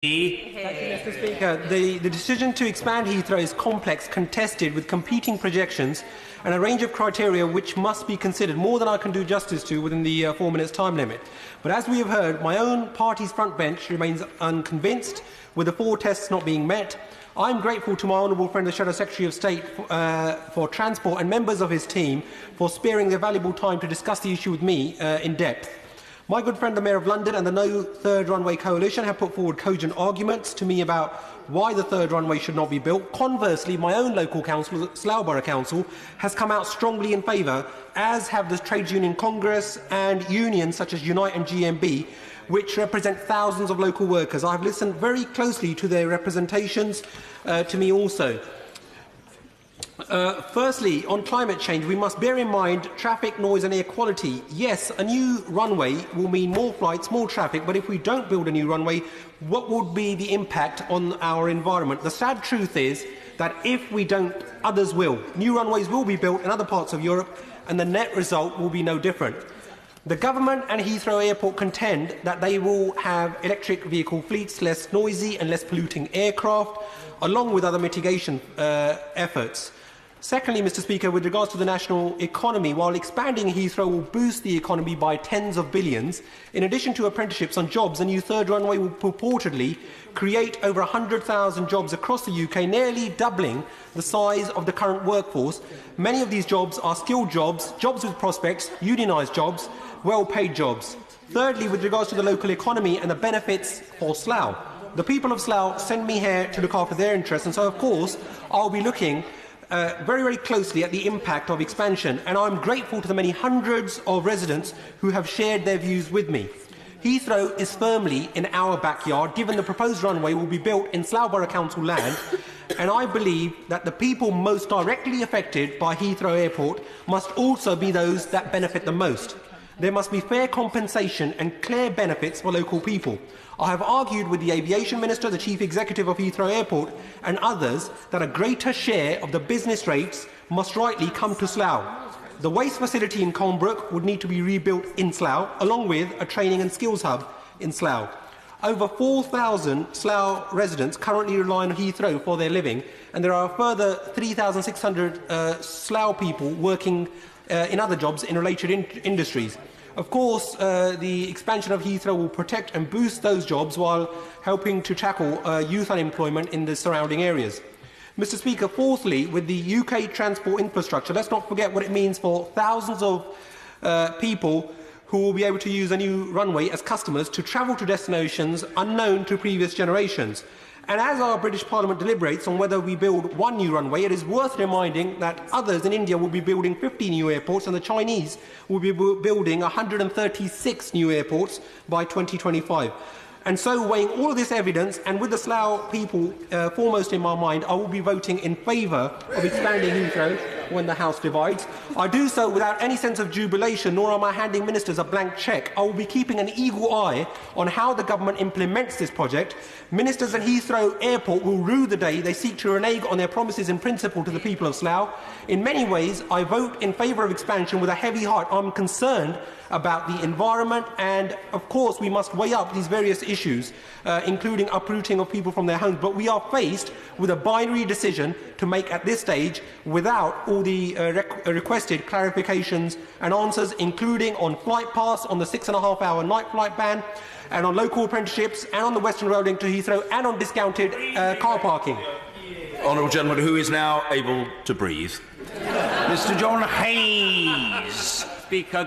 Thank you, Mr. Speaker. The decision to expand Heathrow is complex, contested, with competing projections and a range of criteria which must be considered, more than I can do justice to within the 4 minutes time limit. But as we have heard, my own party's front bench remains unconvinced, with the 4 tests not being met. I'm grateful to my honourable friend, the Shadow Secretary of State for Transport, and members of his team for sparing their valuable time to discuss the issue with me in depth. My good friend, the Mayor of London, and the No Third Runway Coalition have put forward cogent arguments to me about why the third runway should not be built. Conversely, my own local council, Slough Borough Council, has come out strongly in favour, as have the Trades Union Congress and unions such as Unite and GMB, which represent thousands of local workers. I have listened very closely to their representations to me also. Firstly, on climate change, we must bear in mind traffic, noise and air quality. Yes, a new runway will mean more flights, more traffic, but if we don't build a new runway, what would be the impact on our environment? The sad truth is that if we don't, others will. New runways will be built in other parts of Europe, and the net result will be no different. The government and Heathrow Airport contend that they will have electric vehicle fleets, less noisy and less polluting aircraft, along with other mitigation efforts. Secondly, Mr. Speaker, with regards to the national economy, while expanding Heathrow will boost the economy by tens of billions, in addition to apprenticeships on jobs, a new third runway will purportedly create over 100,000 jobs across the UK, nearly doubling the size of the current workforce. Many of these jobs are skilled jobs, jobs with prospects, unionised jobs, well-paid jobs. Thirdly, with regards to the local economy and the benefits for Slough, the people of Slough send me here to look after their interests, and so, of course, I'll be looking very, very closely at the impact of expansion, and I'm grateful to the many hundreds of residents who have shared their views with me. Heathrow is firmly in our backyard, given the proposed runway will be built in Slough Borough Council land, and I believe that the people most directly affected by Heathrow Airport must also be those that benefit the most. There must be fair compensation and clear benefits for local people. I have argued with the Aviation Minister, the Chief Executive of Heathrow Airport and others that a greater share of the business rates must rightly come to Slough. The waste facility in Colnbrook would need to be rebuilt in Slough, along with a training and skills hub in Slough. Over 4,000 Slough residents currently rely on Heathrow for their living, and there are a further 3,600 Slough people working in other jobs in related industries. Of course, the expansion of Heathrow will protect and boost those jobs while helping to tackle youth unemployment in the surrounding areas. Mr. Speaker, fourthly, with the UK transport infrastructure, let's not forget what it means for thousands of people who will be able to use a new runway as customers to travel to destinations unknown to previous generations. And as our British Parliament deliberates on whether we build one new runway, it is worth reminding that others in India will be building 50 new airports and the Chinese will be building 136 new airports by 2025. And so, weighing all of this evidence, and with the Slough people foremost in my mind, I will be voting in favour of expanding Heathrow when the House divides. I do so without any sense of jubilation, nor am I handing ministers a blank cheque. I will be keeping an eagle eye on how the government implements this project. Ministers at Heathrow Airport will rue the day they seek to renege on their promises in principle to the people of Slough. In many ways, I vote in favour of expansion with a heavy heart. I'm concerned about the environment, and of course we must weigh up these various issues, including uprooting of people from their homes. But we are faced with a binary decision to make at this stage without all the requested clarifications and answers, including on flight paths, on the 6.5-hour night flight ban, and on local apprenticeships, and on the Western Rail link to Heathrow, and on discounted car parking. Honourable gentleman who is now able to breathe. Mr. John Hayes. Speaker.